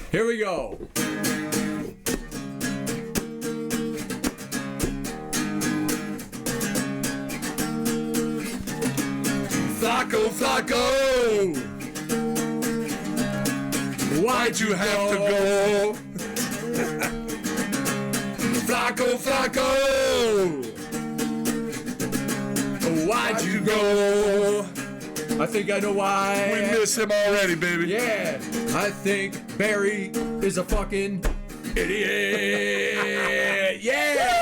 Here we go. Flacco, Flacco, why'd you have to go? Flacco, Flacco, why'd you go? I think I know why. We miss him already, baby. Yeah, I think Barry is a fucking idiot. Yeah!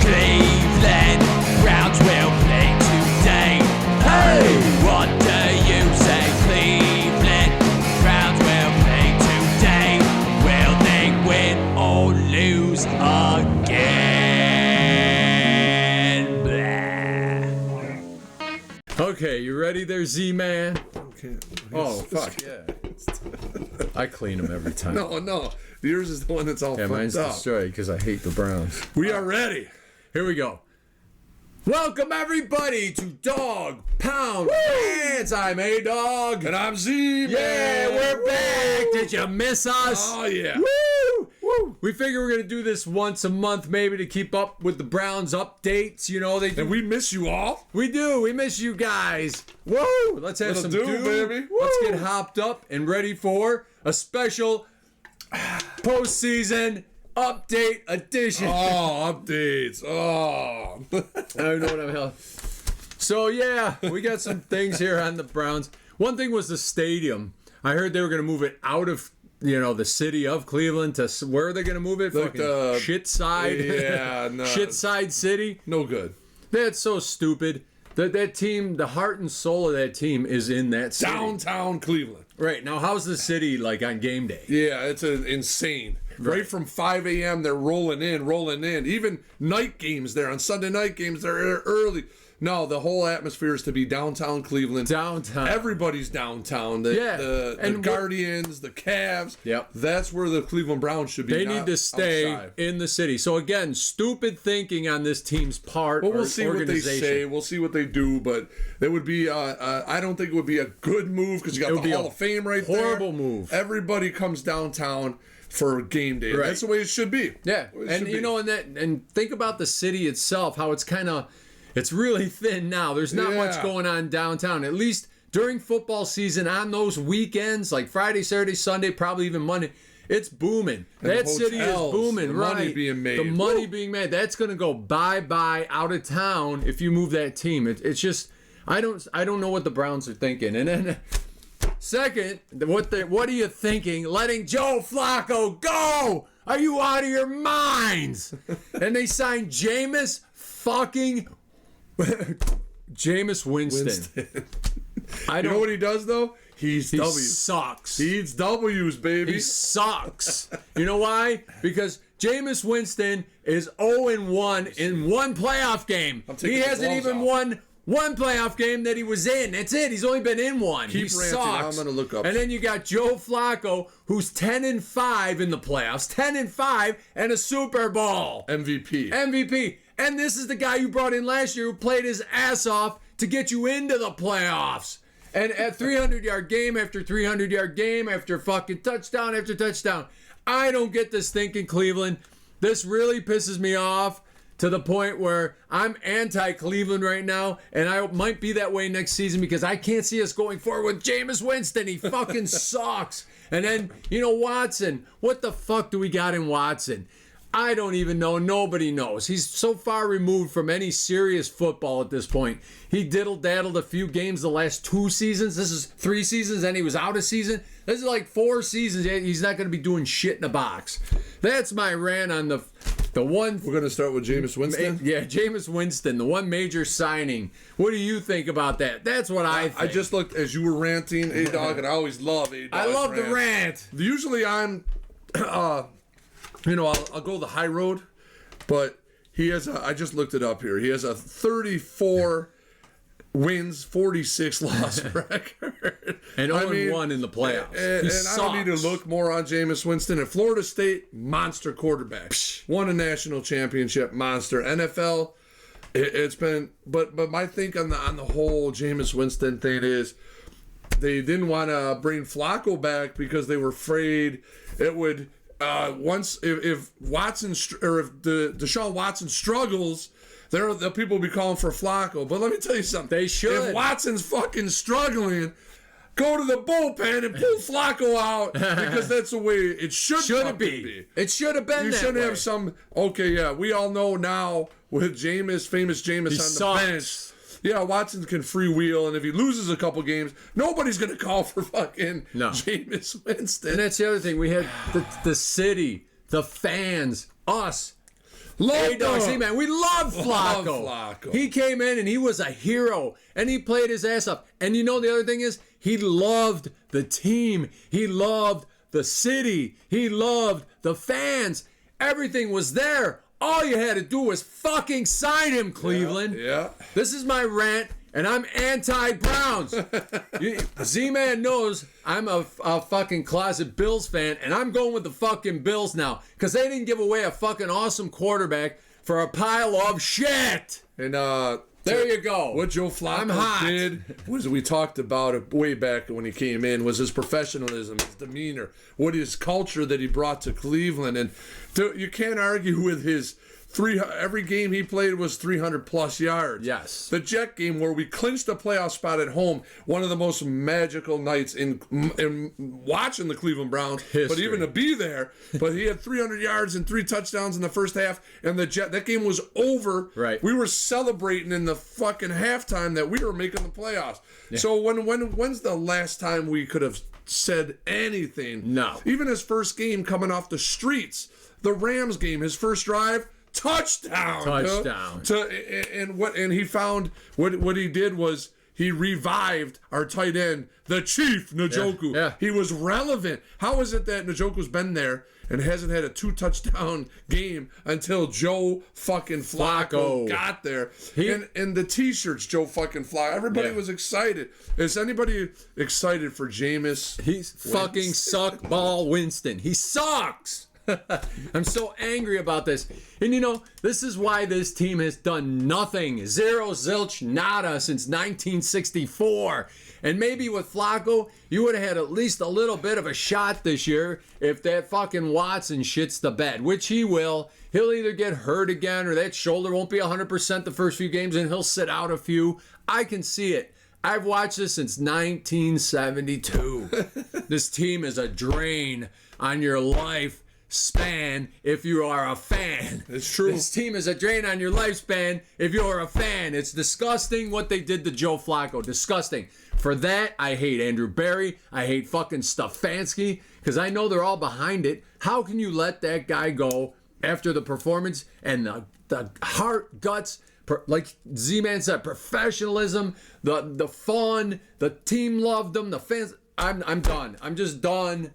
Cleveland Browns will play today. Hey, what do you say? Cleveland Browns will play today. Will they win or lose again? Blah. Okay, you ready there, Z-Man? Okay. Oh, fuck, yeah. I clean them every time. No. Yours is the one that's all Yeah, mine's fucked up. destroyed because I hate the Browns. We are ready. Here we go. Welcome, everybody, to Dog Pound Rants. I'm A-Dog. And I'm Z, Yeah, man. we're back. Did you miss us? Oh, yeah. Woo! Woo! We figure we're going to do this once a month, maybe, to keep up with the Browns updates. You know, they do. And we miss you all. We do. We miss you guys. Woo! Let's have some do, dew. baby. Let's Woo! get hopped up and ready for a special postseason update edition. Oh, updates. Oh. I don't know what I'm hell. So yeah, we got some things here on the Browns. One thing was the stadium. I heard they were going to move it out of the city of Cleveland to where are they going to move it? Like Fucking shit side. Yeah, no. Shit side city. No good. That's so stupid. That team, the heart and soul of that team is in that city. Downtown Cleveland. Right now, how's the city like on game day? Yeah, it's insane. Right from 5 a.m., they're rolling in. Even night games there. On Sunday night games, they're early. No, the whole atmosphere is to be downtown Cleveland. Downtown. Everybody's downtown. The Guardians, the Cavs. Yep. That's where the Cleveland Browns should be. They need to stay outside. in the city. So again, stupid thinking on this team's part. Well, we'll or see what they say. We'll see what they do. But it would be, I don't think it would be a good move because you got the Hall of Fame right there. Horrible move. Everybody comes downtown for game day. Right. That's the way it should be. Yeah, and and think about the city itself, how it's really thin now. There's not much going on downtown. At least during football season, on those weekends, like Friday, Saturday, Sunday, probably even Monday, it's booming. And that city is booming, the right? Money being made. The money being made. That's going to go bye-bye out of town if you move that team. It's just, I don't know what the Browns are thinking. And then second, what are you thinking? Letting Joe Flacco go? Are you out of your minds? And they signed Jameis Winston. You know what he does though? He sucks. He eats W's, baby. He sucks. You know why? Because Jameis Winston is 0-1 in one playoff game. He hasn't even won one playoff game that he was in. That's it. He's only been in one. He sucks. I'm gonna look up. And then you got Joe Flacco, who's 10-5 in the playoffs, 10-5, and a Super Bowl MVP. And this is the guy you brought in last year who played his ass off to get you into the playoffs. And at 300-yard game after 300-yard game after fucking touchdown after touchdown. I don't get this thinking, Cleveland. This really pisses me off to the point where I'm anti-Cleveland right now, and I might be that way next season because I can't see us going forward with Jameis Winston. He fucking sucks. And then, Watson. What the fuck do we got in Watson? I don't even know. Nobody knows. He's so far removed from any serious football at this point. He diddle-daddled a few games the last 2 seasons. This is 3 seasons, and he was out a season. This is like 4 seasons. He's not going to be doing shit in a box. That's my rant on the one. We're going to start with Jameis Winston? Yeah, Jameis Winston, the one major signing. What do you think about that? That's what I think. I just looked, as you were ranting, A-Dog, and I always love A-Dog. I love the rant. Usually I'm... I'll go the high road, but he has I just looked it up here. He has a 34 wins, 46 loss record. And 0-1 in the playoffs. And I don't need to look more on Jameis Winston. At Florida State, monster quarterback. Won a national championship, monster. NFL, it's been... But my think on the whole Jameis Winston thing is... they didn't want to bring Flacco back because they were afraid it would once if Watson or if Deshaun Watson struggles, the people will be calling for Flacco. But let me tell you something. They should. If Watson's fucking struggling, go to the bullpen and pull Flacco out because that's the way it should be. It should have been You that shouldn't way. have some. Okay, yeah, we all know now with famous Jameis on sucks. the bench. Yeah, Watson can freewheel, and if he loses a couple games, nobody's gonna call for fucking Jameis Winston. And that's the other thing. We had the city, the fans, us. Love man, we love Flacco. He came in and he was a hero, and he played his ass off. And you know the other thing is, he loved the team. He loved the city. He loved the fans. Everything was there. All you had to do was fucking sign him, Cleveland. Yeah. This is my rant, and I'm anti-Browns. Z-Man knows I'm a fucking closet Bills fan, and I'm going with the fucking Bills now, because they didn't give away a fucking awesome quarterback for a pile of shit. And there you go. What Joe Flacco did was, we talked about it way back when he came in, was his professionalism, his demeanor, what his culture that he brought to Cleveland. And you can't argue with his every game he played was 300 plus yards. Yes. The Jet game where we clinched a playoff spot at home, one of the most magical nights in watching the Cleveland Browns. History. But even to be there, but he had 300 yards and 3 touchdowns in the first half, and that game was over. Right. We were celebrating in the fucking halftime that we were making the playoffs. Yeah. So when's the last time we could have said anything? No. Even his first game coming off the streets, the Rams game, his first drive, touchdown. And he found what he did was he revived our tight end, the Chief Njoku. Yeah. He was relevant. How is it that Njoku's been there and hasn't had a 2-touchdown game until Joe fucking Flacco got there? And the T-shirts, Joe fucking Flacco. Everybody was excited. Is anybody excited for Jameis? He's fucking suckball Winston. He sucks. I'm so angry about this. And you know, this is why this team has done nothing. Zero, zilch, nada since 1964. And maybe with Flacco, you would have had at least a little bit of a shot this year if that fucking Watson shits the bed, which he will. He'll either get hurt again or that shoulder won't be 100% the first few games and he'll sit out a few. I can see it. I've watched this since 1972. This team is a drain on your life span if you are a fan. It's true. This team is a drain on your lifespan if you're a fan. It's disgusting what they did to Joe Flacco. Disgusting. For that, I hate Andrew Berry. I hate fucking Stefanski because I know they're all behind it. How can you let that guy go after the performance and the heart, guts, like Z-Man said, professionalism, the fun, the team loved them, the fans. I'm done. I'm just done.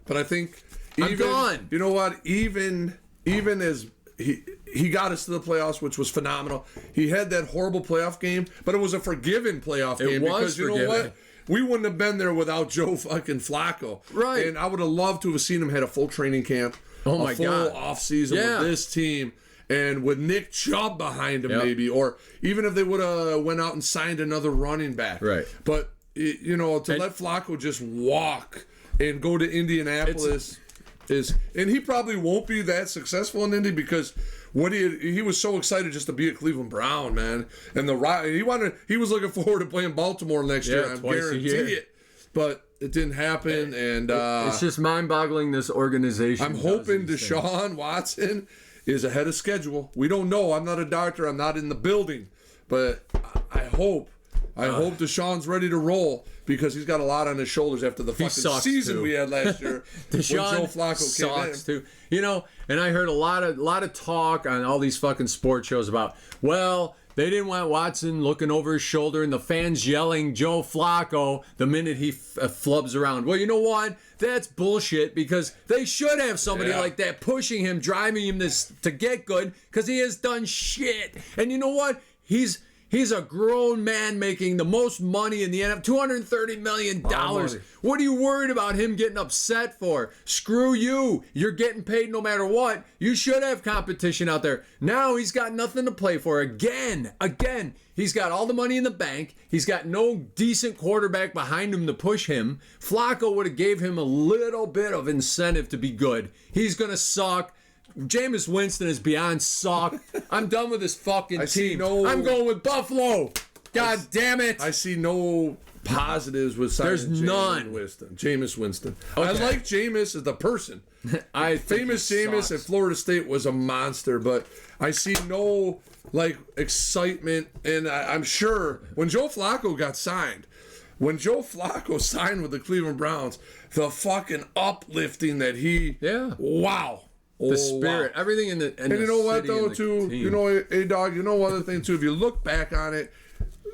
But I think I'm done. You know what? Even as he got us to the playoffs, which was phenomenal. He had that horrible playoff game, but it was a forgiven playoff game because you know what? We wouldn't have been there without Joe fucking Flacco. Right. And I would have loved to have seen him had a full training camp, a full off season with this team. And with Nick Chubb behind him, maybe, or even if they would have went out and signed another running back. Right. But you know, to let Flacco just walk and go to Indianapolis and he probably won't be that successful in Indy because he was so excited just to be a Cleveland Brown, man. And he was looking forward to playing Baltimore next year. I guarantee it. But it didn't happen, and it's just mind-boggling. This organization. I'm hoping Deshaun Watson is ahead of schedule. We don't know. I'm not a doctor. I'm not in the building, but I hope Deshaun's ready to roll because he's got a lot on his shoulders after the fucking season we had last year. Deshaun when Joe Flacco sucks came in. too. You know, and I heard a lot of talk on all these fucking sports shows about, well, they didn't want Watson looking over his shoulder and the fans yelling Joe Flacco the minute he flubs around. Well, you know what? That's bullshit because they should have somebody like that pushing him, driving him to get good because he has done shit. And you know what? He's He's a grown man making the most money in the NFL, $230 million. What are you worried about him getting upset for? Screw you. You're getting paid no matter what. You should have competition out there. Now he's got nothing to play for. Again. He's got all the money in the bank. He's got no decent quarterback behind him to push him. Flacco would have gave him a little bit of incentive to be good. He's going to suck. Jameis Winston is beyond suck. I'm done with this fucking team. I'm going with Buffalo. God damn it. I see no positives with signing There's none. Jameis Winston. Okay. I like Jameis as the person. Famous Jameis at Florida State was a monster, but I see no excitement, and I'm sure when Joe Flacco signed with the Cleveland Browns, the fucking uplifting that he wow. The spirit, everything in the and you know what though too, you know, A-Dog, you know one other thing too, if you look back on it,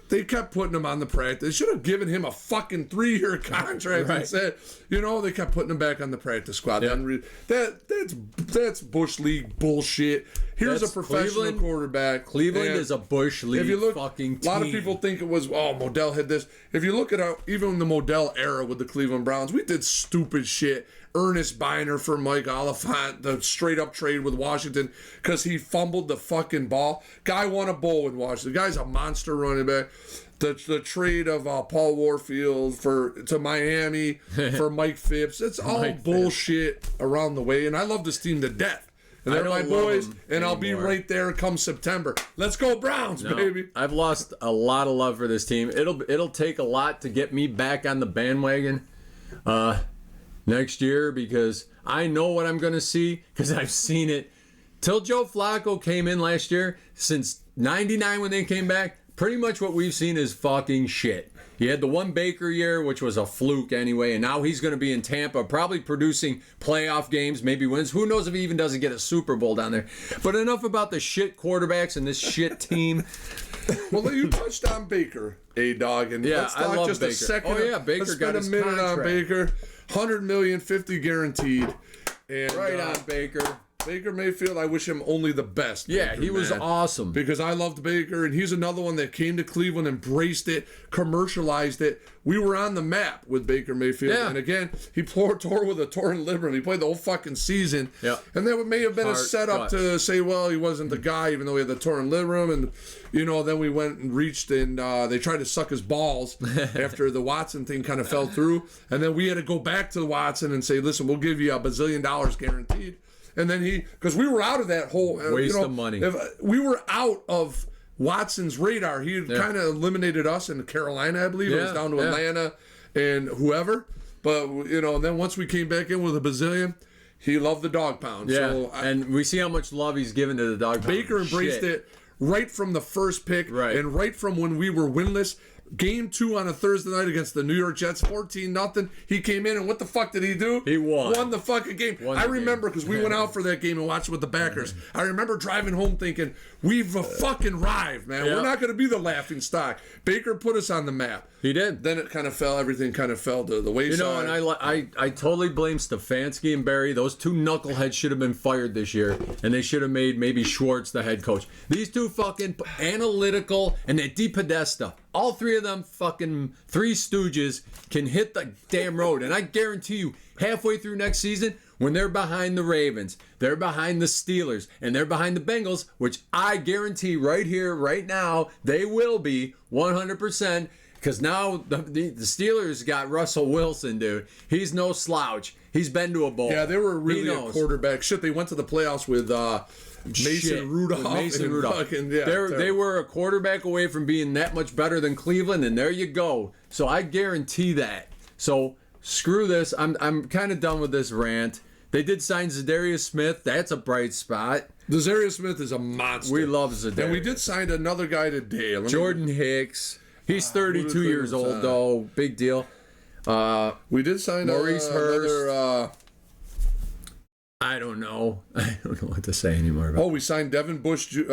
they kept putting him on the practice. They should have given him a fucking 3-year contract and said, you know, they kept putting him back on the practice squad. Yeah. That's Bush League bullshit. Here's a professional quarterback. Cleveland is a Bush League fucking team. A lot of people think it was, Modell had this. If you look at even the Modell era with the Cleveland Browns, we did stupid shit. Ernest Biner for Mike Oliphant, the straight-up trade with Washington because he fumbled the fucking ball. Guy won a bowl with Washington. The guy's a monster running back. The trade of Paul Warfield to Miami for Mike Phipps. It's all bullshit around the way, and I love this team to death. And they're my boys, and I'll be right there come September. Let's go Browns, baby. I've lost a lot of love for this team. It'll take a lot to get me back on the bandwagon next year because I know what I'm going to see because I've seen it. Till Joe Flacco came in last year, since 99 when they came back, pretty much what we've seen is fucking shit. He had the one Baker year, which was a fluke anyway, and now he's going to be in Tampa, probably producing playoff games, maybe wins. Who knows if he even doesn't get a Super Bowl down there. But enough about the shit quarterbacks and this shit team. Well, you touched on Baker, A-Dog, and let's talk just Baker. A second. Oh, yeah, Baker got his minute contract. On Baker. $100 million, $50 guaranteed. And, right on, Baker. Baker Mayfield, I wish him only the best. Yeah, Baker, he was awesome. Because I loved Baker, and he's another one that came to Cleveland, embraced it, commercialized it. We were on the map with Baker Mayfield. Yeah. And again, he tore with a torn labrum. He played the whole fucking season. Yeah. And that may have been a setup to say, well, he wasn't the guy, even though he had the torn labrum. And, you know, then we went and reached, and they tried to suck his balls after the Watson thing kind of fell through. And then we had to go back to Watson and say, listen, we'll give you $1 bazillion guaranteed. And then because we were out of that whole waste of money. We were out of Watson's radar. He had kind of eliminated us in Carolina, I believe. It was down to Atlanta and whoever. But you know, and then once we came back in with a bazillion, he loved the dog pound. Yeah, so and we see how much love he's given to the dog pound. Baker embraced it right from the first pick, and right from when we were winless. Game 2 on a Thursday night against the New York Jets, 14-0. He came in, and what the fuck did he do? He won the fucking game. I remember because we went out for that game and watched it with the backers. I remember driving home thinking, we've fucking arrived, man. We're not going to be the laughing stock. Baker put us on the map. He did. Then it kind of fell. Everything kind of fell to the wayside. You know, and I totally blame Stefanski and Barry. Those two knuckleheads should have been fired this year, and they should have made maybe Schwartz the head coach. These two fucking analytical and that DePodesta. All three of them fucking three stooges can hit the damn road. And I guarantee you, halfway through next season, when they're behind the Ravens, they're behind the Steelers, and they're behind the Bengals, which I guarantee right here, right now, they will be 100%. Because now the Steelers got Russell Wilson, dude. He's no slouch. He's been to a bowl. Yeah, they were really a quarterback. Shit, they went to the playoffs with Mason Rudolph. They were a quarterback away from being that much better than Cleveland, and there you go. So I guarantee that. So screw this. I'm kind of done with this rant. They did sign Zadarius Smith. That's a bright spot. Zadarius Smith is a monster. We love Zadarius. And we did sign another guy today. Jordan Hicks. He's 32 years old, though. Big deal. We did sign Maurice Hurst. another... I don't know. I don't know what to say anymore about. Oh, we signed Devin Bush Jr.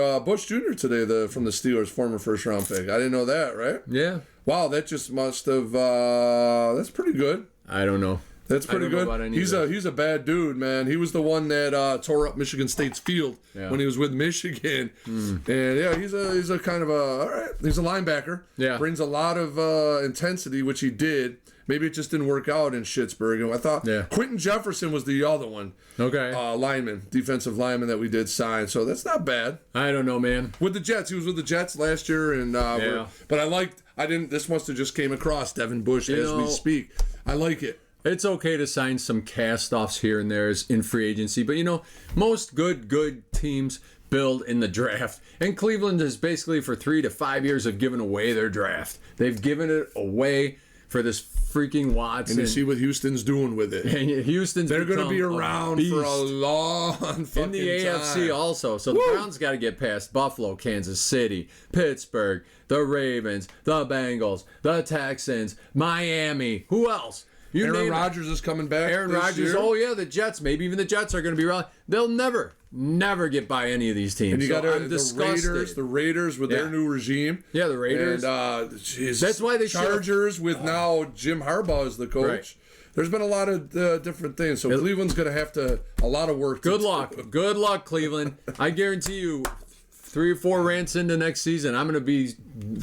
today, from the Steelers, former first-round pick. I didn't know that, right? Yeah. Wow, that just must have... that's pretty good. I don't know. That's pretty I don't know about good. any He's of he's a bad dude, man. He was the one that tore up Michigan State's field when he was with Michigan. And yeah, he's a kind of all right. He's a linebacker. Yeah, brings a lot of intensity, which he did. Maybe it just didn't work out in Schittsburg. And I thought Quentin Jefferson was the other one. Okay. Defensive lineman that we did sign. So that's not bad. I don't know, man. With the Jets, he was with the Jets last year, and but I didn't. This must have just came across Devin Bush as we speak. I like it. It's okay to sign some cast-offs here and there in free agency, but most good teams build in the draft. And Cleveland is basically for 3 to 5 years have given away their draft. They've given it away for this freaking Watson. And you see what Houston's doing with it. And they're going to be around for a long fucking time. In the AFC also. So the Browns got to get past Buffalo, Kansas City, Pittsburgh, the Ravens, the Bengals, the Texans, Miami. Who else? Aaron Rodgers is coming back. Aaron Rodgers. Year. Oh yeah, the Jets. Maybe even the Jets are going to be around. They'll never get by any of these teams. And you got the Raiders with their new regime. Yeah, the Raiders. And that's why they Chargers with now Jim Harbaugh as the coach. Right. There's been a lot of different things. So Cleveland's going to have a lot of work. Good luck, Cleveland. I guarantee you. 3 or 4 rants into next season, I'm going to be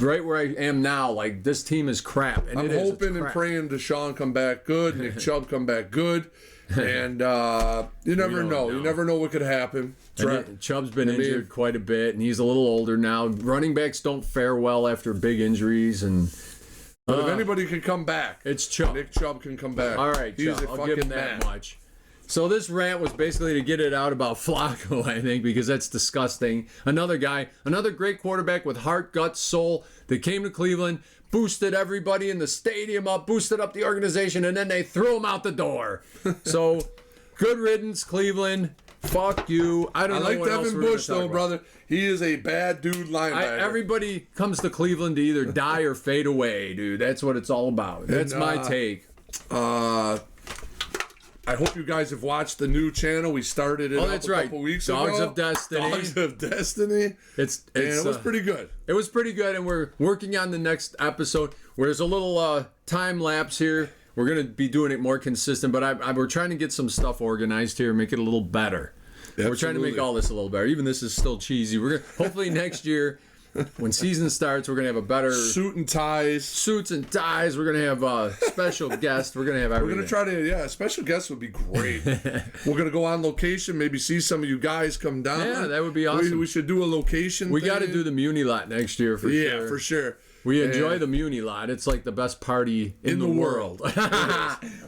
right where I am now. Like, this team is crap. And I'm hoping and praying Deshaun come back good, Nick Chubb come back good. And you never know. You never know what could happen. Chubb's been injured quite a bit, and he's a little older now. Running backs don't fare well after big injuries. But if anybody can come back, it's Chubb. Nick Chubb can come back. All right, he's Chubb. I'll give him that much. So this rant was basically to get it out about Flacco, I think, because that's disgusting. Another great quarterback with heart, guts, soul that came to Cleveland, boosted everybody in the stadium up, boosted up the organization, and then they threw him out the door. So, good riddance, Cleveland. Fuck you. I like Devin Bush, though, brother. He is a bad dude linebacker. Everybody comes to Cleveland to either die or fade away, dude. That's what it's all about. That's my take. I hope you guys have watched the new channel. We started it a couple weeks ago. Dogs of Destiny. Dogs of Destiny. And it was pretty good. It was pretty good, and we're working on the next episode where there's a little time lapse here. We're going to be doing it more consistent, but we're trying to get some stuff organized here, make it a little better. Absolutely. We're trying to make all this a little better. Even this is still cheesy. We're gonna, hopefully next year, when season starts, we're going to have a better... Suits and ties. We're going to have special guests. We're going to have everything. We're going to try to... special guests would be great. We're going to go on location, maybe see some of you guys come down. Yeah, that would be awesome. We should do a location We got to do the Muni Lot next year for sure. Yeah, for sure. We enjoy the Muni Lot. It's like the best party in the world.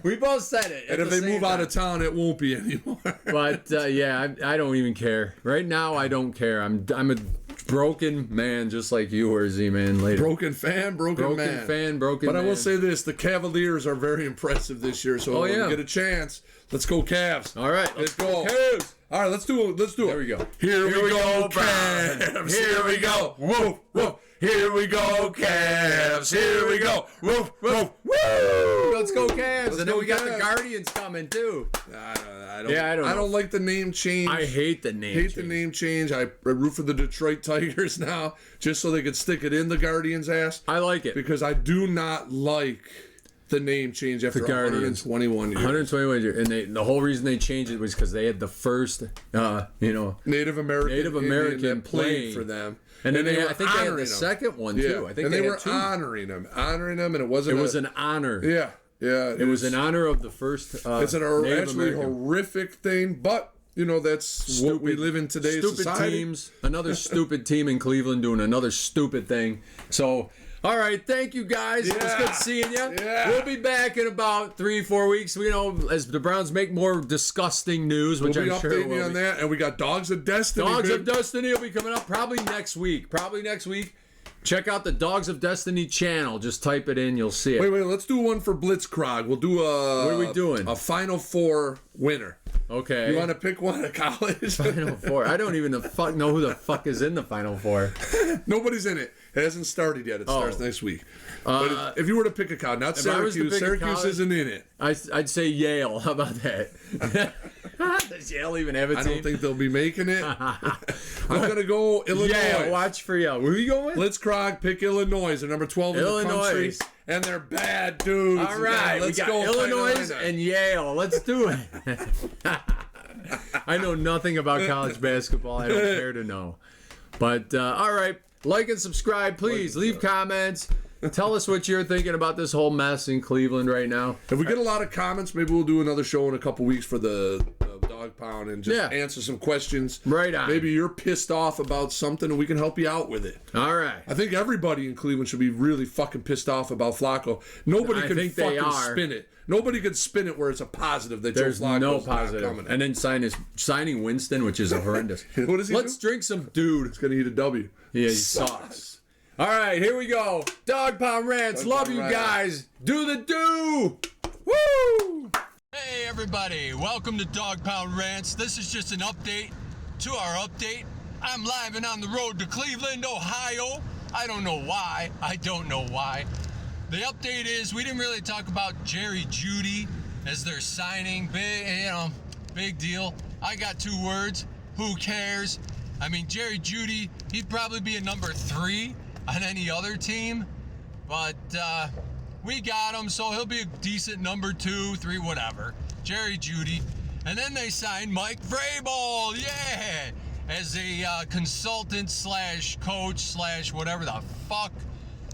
We both said it. And if they move out of town, it won't be anymore. But I don't even care. Right now, I don't care. I'm a broken man, just like you were, Z-Man. Later. Broken fan, broken man. But I will say this: the Cavaliers are very impressive this year. So if we get a chance, let's go Cavs. All right, let's go Cavs. All right, let's do it. There we go. Here we go, Cavs. Here we go. Woof woof. Here we go, Cavs. Here we go. Woof woof. Woo! Let's go, Cavs. And then we got the Guardians coming too. I don't like the name change. I hate the name change. I root for the Detroit Tigers now, just so they could stick it in the Guardians' ass. I like it because I do not like the name change after 121 years. 121 years, and the whole reason they changed it was because they had the first, Native American that played for them. And then I think they had the second one too. I think they were honoring them, and it wasn't. It was an honor. Yeah. It was in honor of the first. It's an actually horrific thing, but that's what we live in today's society. Stupid teams. Another stupid team in Cleveland doing another stupid thing. So. All right, thank you guys. It was good seeing you. Yeah. We'll be back in about 3-4 weeks. As the Browns make more disgusting news, which I'm sure will be on that. And we got Dogs of Destiny. Dogs of Destiny will be coming up probably next week. Check out the Dogs of Destiny channel. Just type it in, you'll see it. Wait, let's do one for Blitzkrog. We'll do a... What are we doing? A Final Four winner. Okay. You want to pick one at college? Final Four. I don't even know who the fuck is in the Final Four. Nobody's in it. It hasn't started yet. It starts next week. But if you were to pick a college, not Syracuse. Syracuse isn't in it. I'd say Yale. How about that? Does Yale even have a I team? don't think they'll be making it. I'm going to go Illinois. Yeah, watch for Yale. Where are you going? Blitzkrieg pick Illinois. They're number 12 in the country. Illinois. And they're bad dudes. All right, Let's we got go Illinois Illinois. and Yale. Let's do it. I know nothing about college basketball. I don't care to know. But, all right, like and subscribe. Please leave comments. Tell us what you're thinking about this whole mess in Cleveland right now. If we get a lot of comments, maybe we'll do another show in a couple weeks for the Dog Pound and just answer some questions. Right on. Maybe you're pissed off about something and we can help you out with it. All right. I think everybody in Cleveland should be really fucking pissed off about Flacco. Nobody I can think they fucking are. spin it. Nobody can spin it where it's a positive that There's Joe Flacco's no not positive. coming. And then signing Winston, which is a horrendous. What does he Let's do? drink some dude. It's going to eat a W. Yeah, he sucks. All right, here we go. Dog Pound Rants. Dog Love Pound you Rants. guys. Do the do. Woo! Hey everybody, welcome to Dog Pound Rants. This is just an update to our update. I'm live and on the road to Cleveland, Ohio. I don't know why. The update is we didn't really talk about Jerry Jeudy as they're signing. Big deal. I got 2 words. Who cares? I mean, Jerry Jeudy, he'd probably be a number 3 on any other team, but we got him, so he'll be a decent number 2, 3, whatever. Jerry Jeudy. And then they signed Mike Vrabel, as a consultant slash coach slash whatever the fuck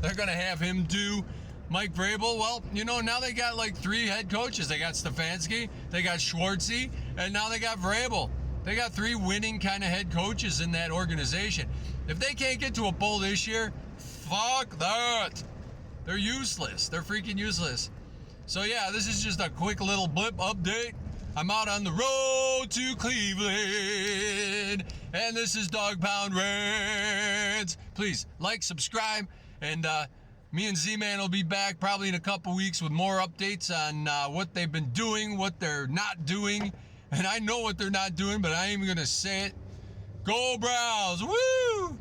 they're gonna have him do. Mike Vrabel, well, now they got like 3 head coaches. They got Stefanski, they got Schwartzy, and now they got Vrabel. They got 3 winning kind of head coaches in that organization. If they can't get to a bowl this year, fuck that. They're useless. They're freaking useless. So yeah, this is just a quick little blip update. I'm out on the road to Cleveland, and this is Dog Pound Rants. Please like, subscribe, and me and Z-Man will be back probably in a couple weeks with more updates on what they've been doing, what they're not doing. And I know what they're not doing, but I ain't even gonna say it. Go Browns! Woo!